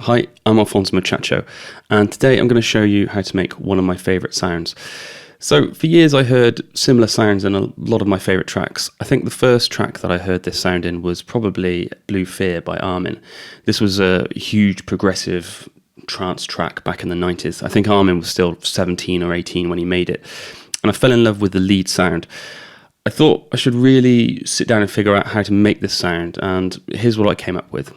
Hi, I'm Alfonso Muchacho, and today I'm going to show you how to make one of my favourite sounds. So for years I heard similar sounds in a lot of my favourite tracks. I think the first track that I heard this sound in was probably Blue Fear by Armin. This was a huge progressive trance track back in the 90s. I think Armin was still 17 or 18 when he made it, and I fell in love with the lead sound. I thought I should really sit down and figure out how to make this sound, and here's what I came up with.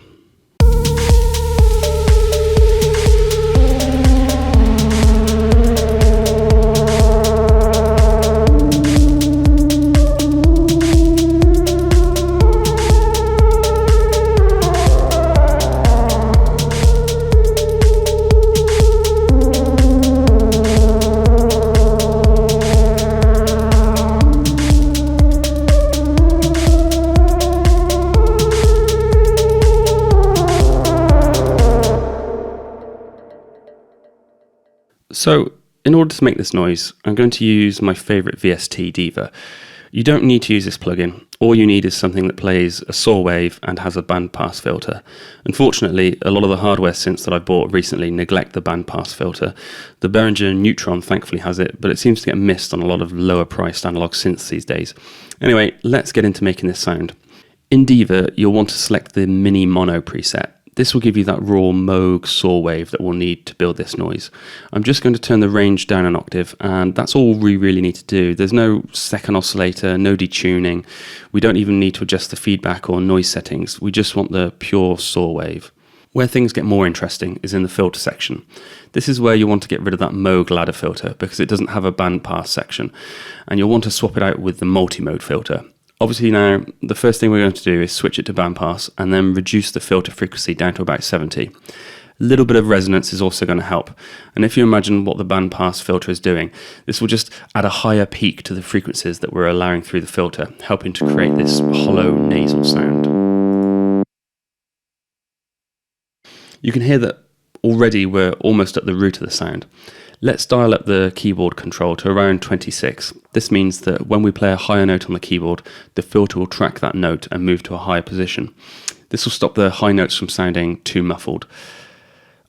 So, in order to make this noise, I'm going to use my favourite VST Diva. You don't need to use this plugin. All you need is something that plays a saw wave and has a bandpass filter. Unfortunately, a lot of the hardware synths that I bought recently neglect the bandpass filter. The Behringer Neutron thankfully has it, but it seems to get missed on a lot of lower priced analog synths these days. Anyway, let's get into making this sound. In Diva, you'll want to select the Mini Mono preset. This will give you that raw Moog saw wave that we'll need to build this noise. I'm just going to turn the range down an octave, and that's all we really need to do. There's no second oscillator, no detuning. We don't even need to adjust the feedback or noise settings. We just want the pure saw wave. Where things get more interesting is in the filter section. This is where you want to get rid of that Moog ladder filter because it doesn't have a bandpass section, and you'll want to swap it out with the multi-mode filter. Obviously now, the first thing we're going to do is switch it to bandpass and then reduce the filter frequency down to about 70. A little bit of resonance is also going to help. And if you imagine what the bandpass filter is doing, this will just add a higher peak to the frequencies that we're allowing through the filter, helping to create this hollow nasal sound. You can hear that already we're almost at the root of the sound. Let's dial up the keyboard control to around 26. This means that when we play a higher note on the keyboard, the filter will track that note and move to a higher position. This will stop the high notes from sounding too muffled.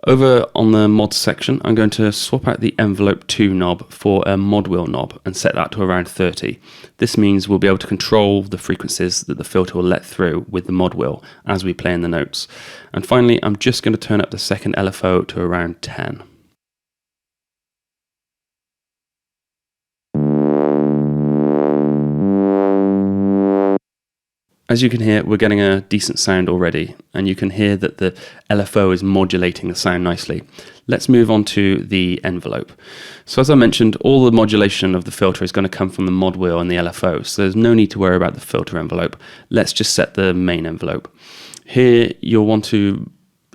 Over on the mods section, I'm going to swap out the envelope 2 knob for a mod wheel knob and set that to around 30. This means we'll be able to control the frequencies that the filter will let through with the mod wheel as we play in the notes. And finally, I'm just going to turn up the second LFO to around 10. As you can hear, we're getting a decent sound already, and you can hear that the LFO is modulating the sound nicely. Let's move on to the envelope. So as I mentioned, all the modulation of the filter is going to come from the mod wheel and the LFO, so there's no need to worry about the filter envelope. Let's just set the main envelope. Here you'll want to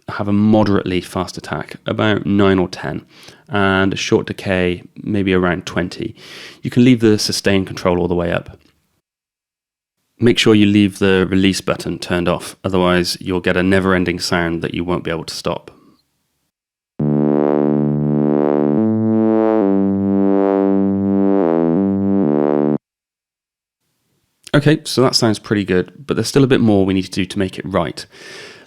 have a moderately fast attack, about 9 or 10, and a short decay, maybe around 20. You can leave the sustain control all the way up. Make sure you leave the release button turned off, otherwise you'll get a never-ending sound that you won't be able to stop. Okay, so that sounds pretty good, but there's still a bit more we need to do to make it right.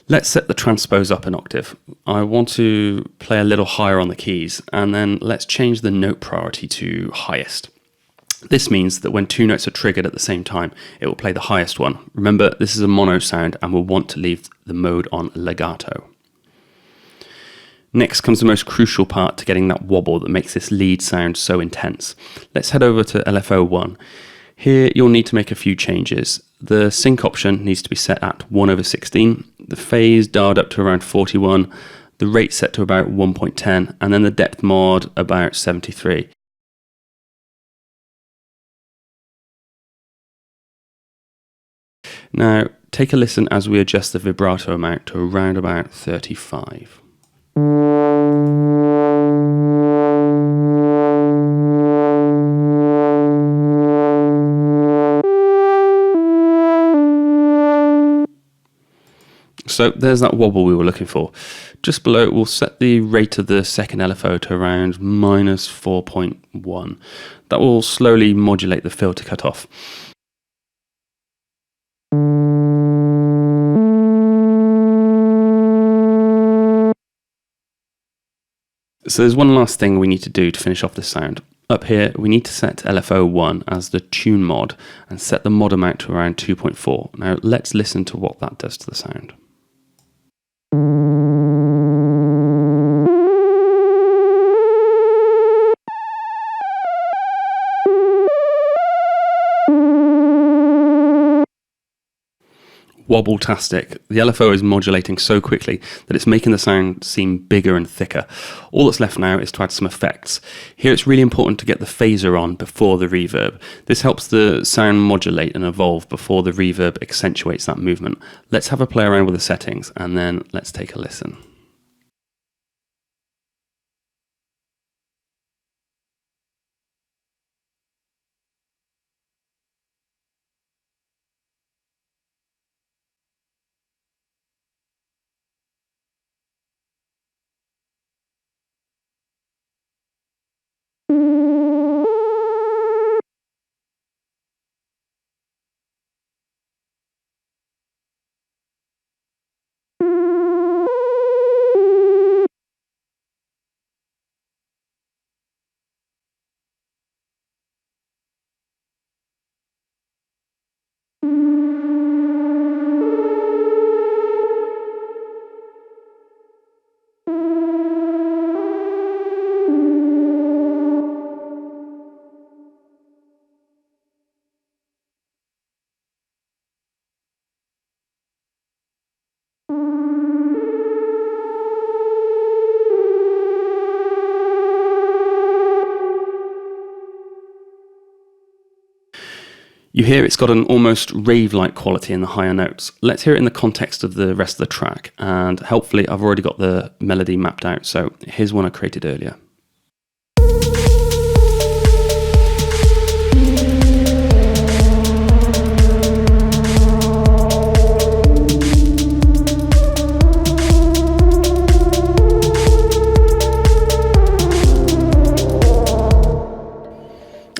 Let's set the transpose up an octave. I want to play a little higher on the keys, and then let's change the note priority to highest. This means that when two notes are triggered at the same time, it will play the highest one. Remember, this is a mono sound and we'll want to leave the mode on legato. Next comes the most crucial part to getting that wobble that makes this lead sound so intense. Let's head over to LFO 1. Here you'll need to make a few changes. The sync option needs to be set at 1/16, the phase dialed up to around 41, the rate set to about 1.10, and then the depth mod about 73. Now, take a listen as we adjust the vibrato amount to around about 35. So there's that wobble we were looking for. Just below it, we'll set the rate of the second LFO to around minus 4.1. That will slowly modulate the filter cutoff. So there's one last thing we need to do to finish off this sound. Up here, we need to set LFO1 as the tune mod and set the mod amount to around 2.4. Now let's listen to what that does to the sound. Wobble-tastic. The LFO is modulating so quickly that it's making the sound seem bigger and thicker. All that's left now is to add some effects. Here it's really important to get the phaser on before the reverb. This helps the sound modulate and evolve before the reverb accentuates that movement. Let's have a play around with the settings and then let's take a listen. You hear it's got an almost rave-like quality in the higher notes. Let's hear it in the context of the rest of the track, and helpfully I've already got the melody mapped out, so here's one I created earlier.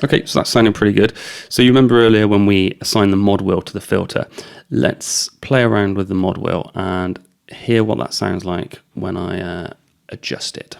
Okay, so that's sounding pretty good. So you remember earlier when we assigned the mod wheel to the filter. Let's play around with the mod wheel and hear what that sounds like when I adjust it.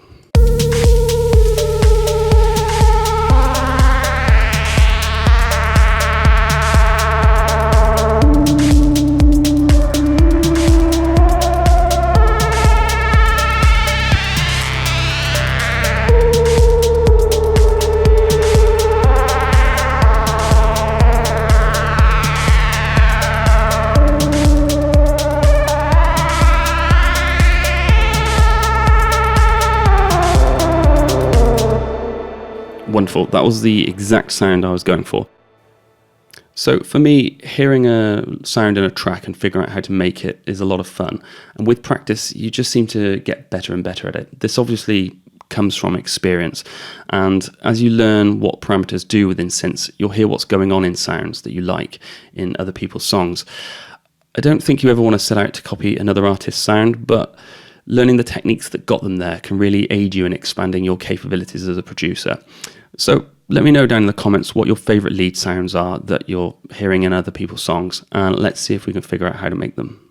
Wonderful, that was the exact sound I was going for. So for me, hearing a sound in a track and figuring out how to make it is a lot of fun. And with practice, you just seem to get better and better at it. This obviously comes from experience. And as you learn what parameters do within synths, you'll hear what's going on in sounds that you like in other people's songs. I don't think you ever want to set out to copy another artist's sound, but learning the techniques that got them there can really aid you in expanding your capabilities as a producer. So let me know down in the comments what your favourite lead sounds are that you're hearing in other people's songs, and let's see if we can figure out how to make them.